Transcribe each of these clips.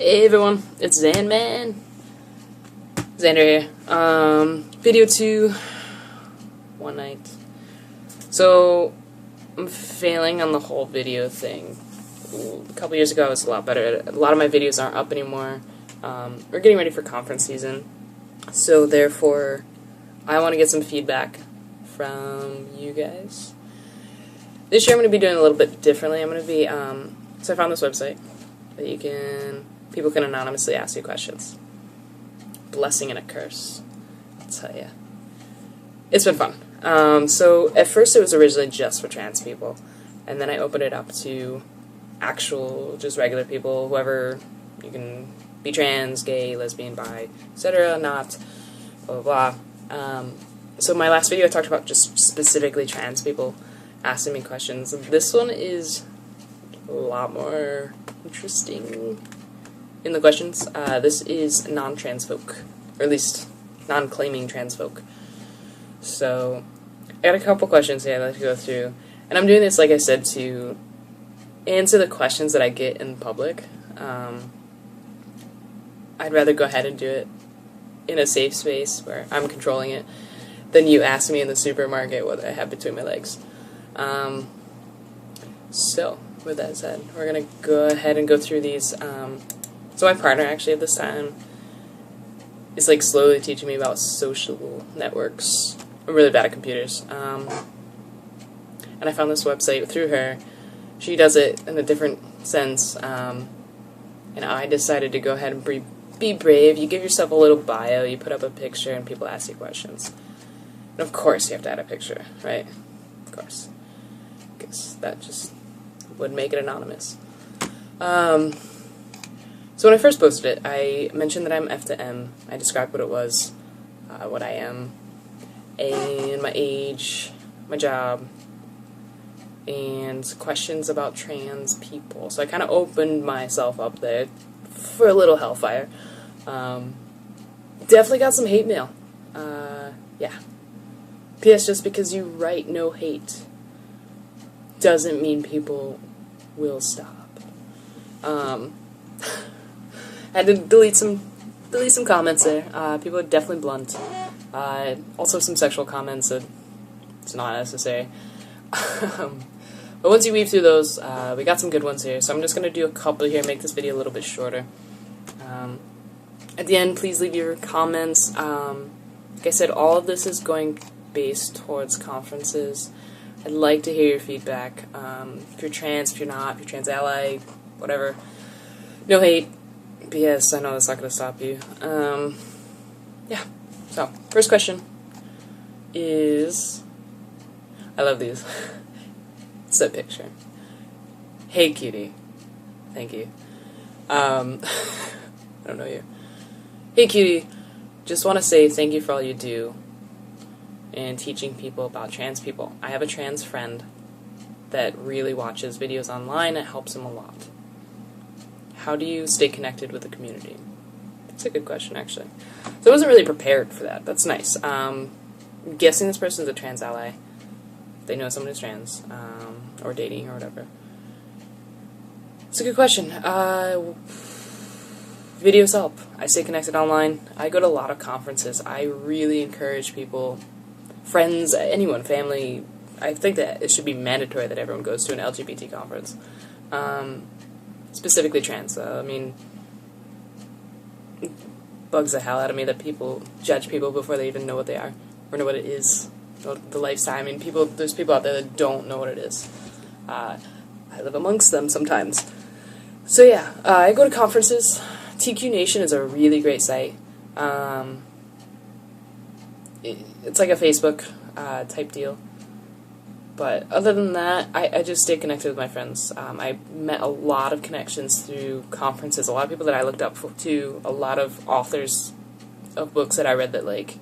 Hey everyone, it's Xander here. Video 2, one night. So, I'm failing on the whole video thing. A couple years ago I was a lot better at it. A lot of my videos aren't up anymore. We're getting ready for conference season. So therefore, I want to get some feedback from you guys. This year I'm going to be doing it a little bit differently. I'm going to be, so I found this website that people can anonymously ask you questions. Blessing and a curse, I'll tell you. It's been fun. So at first it was originally just for trans people, and then I opened it up to actual, just regular people, whoever, you can be trans, gay, lesbian, bi, etc., not, blah, blah, blah. So my last video I talked about just specifically trans people asking me questions. This one is a lot more interesting in the questions. This is non-trans folk, or at least non-claiming trans folk. So I got a couple questions here I'd like to go through, and I'm doing this, like I said, to answer the questions that I get in public. I'd rather go ahead and do it in a safe space where I'm controlling it than you ask me in the supermarket what I have between my legs. So with that said, we're gonna go ahead and go through these. So my partner actually at this time is like slowly teaching me about social networks. I'm really bad at computers. And I found this website through her. She does it in a different sense. And I decided to go ahead and be brave. You give yourself a little bio, you put up a picture, and people ask you questions. And of course you have to add a picture, right? Of course. Because that just would make it anonymous. So when I first posted it, I mentioned that I'm F to M. I described what it was, what I am, and my age, my job, and questions about trans people. So I kind of opened myself up there for a little hellfire. Definitely got some hate mail. Yeah. P.S. Just because you write no hate doesn't mean people will stop. I had to delete some comments there. People are definitely blunt. Also some sexual comments that it's not necessary. But once you weave through those, we got some good ones here. So I'm just going to do a couple here, make this video a little bit shorter. At the end, please leave your comments. Like I said, all of this is going based towards conferences. I'd like to hear your feedback. If you're trans, if you're not, if you're trans ally, whatever. No hate. P.S. I know that's not going to stop you. Yeah. So, first question is... I love these. It's that picture. Hey, cutie. Thank you. I don't know you. Hey, cutie. Just want to say thank you for all you do in teaching people about trans people. I have a trans friend that really watches videos online. It helps him a lot. How do you stay connected with the community? That's a good question, actually. So I wasn't really prepared for that. That's nice. I'm guessing this person's a trans ally. They know someone who's trans, or dating, or whatever. It's a good question. Videos help. I stay connected online. I go to a lot of conferences. I really encourage people, friends, anyone, family. I think that it should be mandatory that everyone goes to an LGBT conference. Specifically trans. I mean, it bugs the hell out of me that people judge people before they even know what they are, or know what it is, the lifestyle. I mean, there's people out there that don't know what it is. I live amongst them sometimes. So yeah, I go to conferences. TQ Nation is a really great site. It's like a Facebook type deal. But other than that, I just stay connected with my friends. I met a lot of connections through conferences, a lot of people that I looked up to, a lot of authors of books that I read that, like,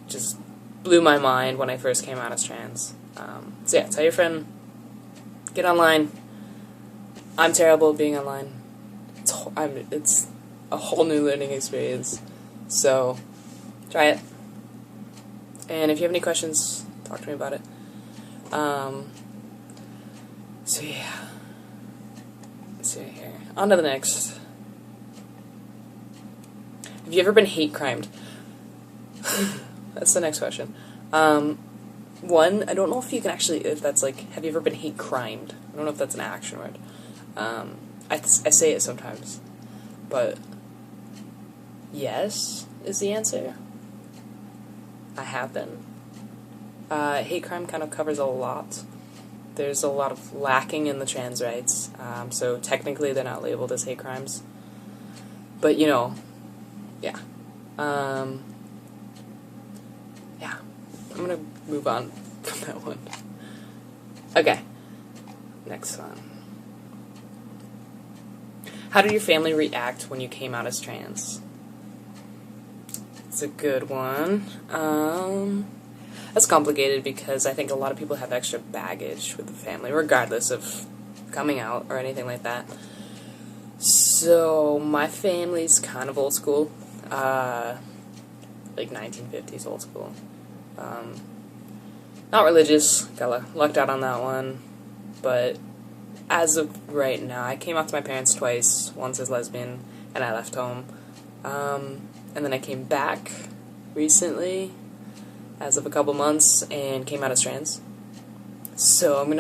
just blew my mind when I first came out as trans. So yeah, tell your friend, get online. I'm terrible at being online. It's a whole new learning experience. So, try it. And if you have any questions, talk to me about it. So yeah. Let's see here. On to the next. Have you ever been hate crimed? That's the next question. One, I don't know if you can actually, if that's like, have you ever been hate crimed? I don't know if that's an action word. I say it sometimes, but yes is the answer. I have been. Hate crime kind of covers a lot. There's a lot of lacking in the trans rights, so technically they're not labeled as hate crimes. But, you know, yeah. Yeah. I'm gonna move on from that one. Okay. Next one. How did your family react when you came out as trans? It's a good one. That's complicated because I think a lot of people have extra baggage with the family, regardless of coming out or anything like that. So, my family's kind of old school. Like 1950s old school. Not religious. Got lucked out on that one. But as of right now, I came out to my parents twice. Once as lesbian, and I left home. And then I came back recently, as of a couple months, and came out as trans. So I'm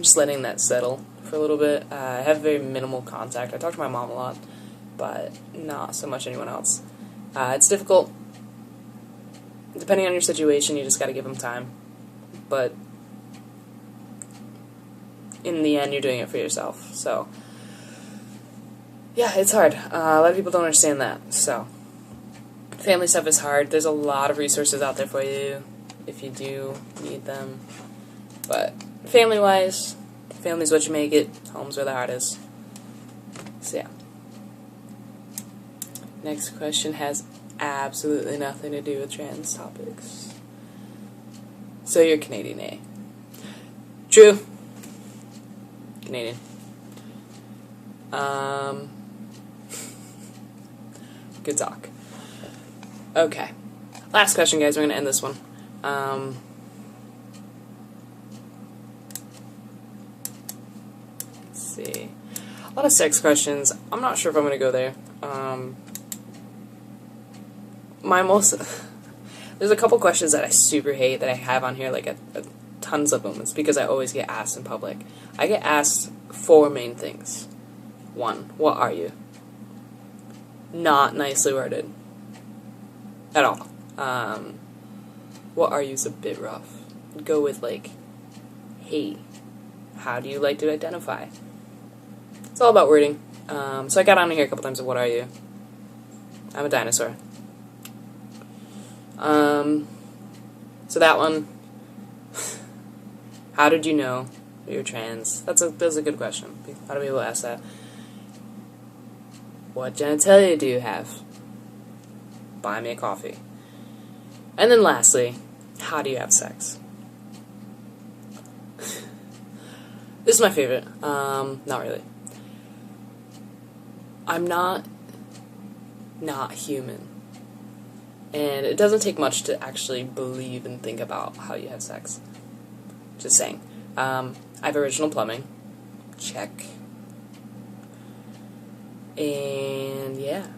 just letting that settle for a little bit. I have very minimal contact. I talk to my mom a lot, but not so much anyone else. It's difficult. Depending on your situation, you just gotta give them time. But in the end, you're doing it for yourself. So, yeah, it's hard. A lot of people don't understand that. So, family stuff is hard. There's a lot of resources out there for you if you do need them. But family-wise, family's what you make it. Home's where the heart is. So, yeah. Next question has absolutely nothing to do with trans topics. So you're Canadian, eh? True. Canadian. Good talk. Okay. Last question, guys. We're going to end this one. Let's see. A lot of sex questions. I'm not sure if I'm going to go there. There's a couple questions that I super hate that I have on here, like tons of them. It's because I always get asked in public. I get asked 4 main things. 1, what are you? Not nicely worded. At all. What are you is a bit rough. Go with, like, hey, how do you like to identify? It's all about wording. So I got on here a couple times of what are you? I'm a dinosaur. So that one, how did you know you're trans? That's a good question. A lot of people ask that. What genitalia do you have? Buy me a coffee. And then lastly, how do you have sex? This is my favorite. Not really. I'm not human. And it doesn't take much to actually believe and think about how you have sex. Just saying. I have original plumbing. Check. And yeah,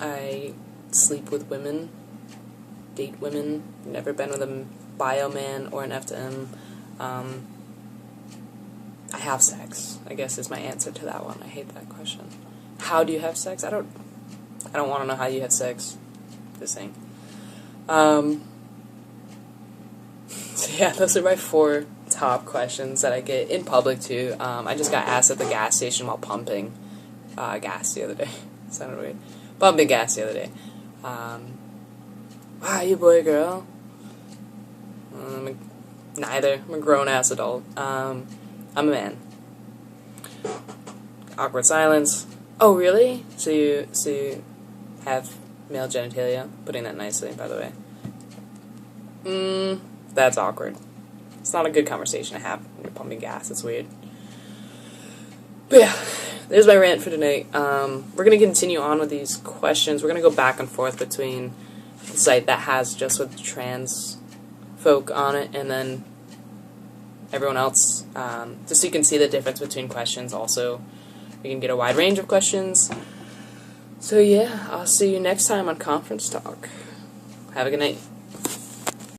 I sleep with women, date women, never been with a bio man or an F to M. I have sex, I guess is my answer to that one. I hate that question. How do you have sex? I don't want to know how you have sex. Just saying. So yeah, those are my 4 top questions that I get in public too. I just got asked at the gas station while pumping gas the other day. Sounded weird. Pumping gas the other day. Wow, you boy or girl? Neither. I'm a grown-ass adult. I'm a man. Awkward silence. Oh, really? So you have male genitalia? Putting that nicely, by the way. That's awkward. It's not a good conversation to have when you're pumping gas. It's weird. But yeah, there's my rant for tonight. We're going to continue on with these questions. We're going to go back and forth between the site that has just with trans folk on it and then everyone else, just so you can see the difference between questions. Also, we can get a wide range of questions. So yeah, I'll see you next time on Conference Talk. Have a good night.